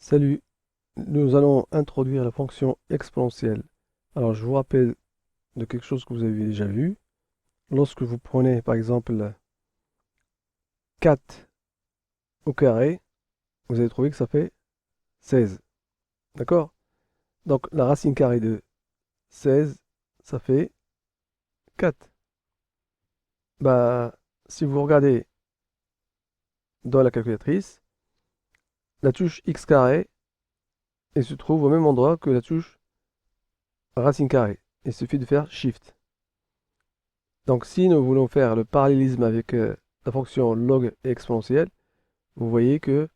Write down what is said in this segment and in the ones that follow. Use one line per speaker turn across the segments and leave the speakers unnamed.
Salut, nous allons introduire la fonction exponentielle. Alors, je vous rappelle de quelque chose que vous avez déjà vu. Lorsque vous prenez, par exemple, 4 au carré, vous allez trouver que ça fait 16. D'accord? Donc, la racine carrée de 16, ça fait 4. Bah, si vous regardez dans la calculatrice, la touche x carré, elle se trouve au même endroit que la touche racine carrée. Il suffit de faire Shift. Donc, si nous voulons faire le parallélisme avec la fonction log exponentielle, vous voyez que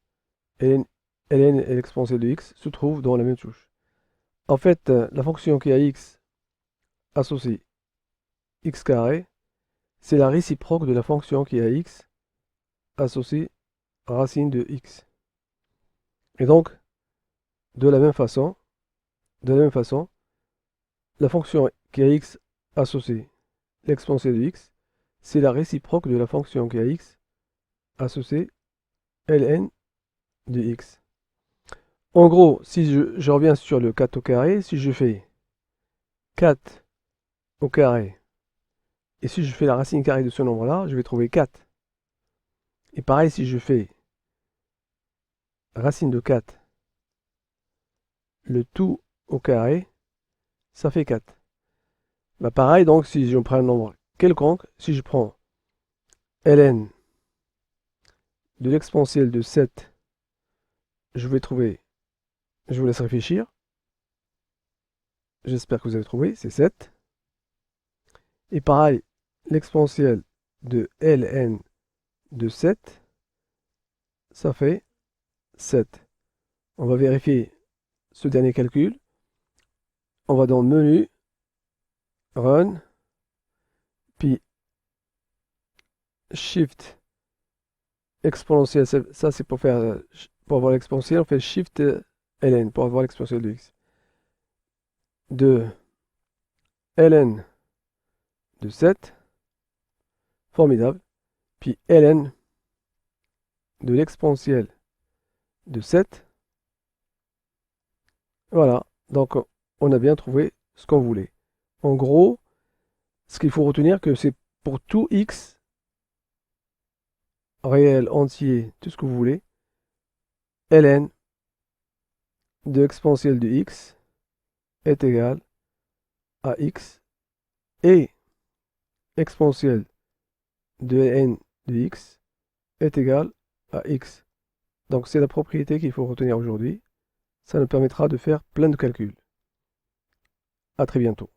ln et l'exponentielle de x se trouvent dans la même touche. En fait, la fonction qui a x associée x carré, c'est la réciproque de la fonction qui a x associée racine de x. Et donc, de la même façon, la fonction qui a x associée l'exponentielle de x, c'est la réciproque de la fonction qui a x associée ln de x. En gros, si je reviens sur le 4 au carré, si je fais 4 au carré, et si je fais la racine carrée de ce nombre-là, je vais trouver 4. Et pareil, si je fais racine de 4, le tout au carré, ça fait 4. Bah pareil, donc, si je prends un nombre quelconque, si je prends ln de l'exponentielle de 7, je vais trouver, je vous laisse réfléchir, j'espère que vous avez trouvé, c'est 7. Et pareil, l'exponentielle de ln de 7, ça fait 7. On va vérifier ce dernier calcul. On va dans Menu, Run, puis Shift exponentielle. Ça, c'est pour faire pour avoir l'exponentielle. On fait Shift ln pour avoir l'exponentielle de x. De ln de 7, formidable. Puis ln de l'exponentielle de 7. Voilà. Donc, on a bien trouvé ce qu'on voulait. En gros, ce qu'il faut retenir, que c'est pour tout x, réel, entier, tout ce que vous voulez, ln de l'exponentielle de x est égal à x et exponentielle de ln de x est égal à x. Donc c'est la propriété qu'il faut retenir aujourd'hui. Ça nous permettra de faire plein de calculs. À très bientôt.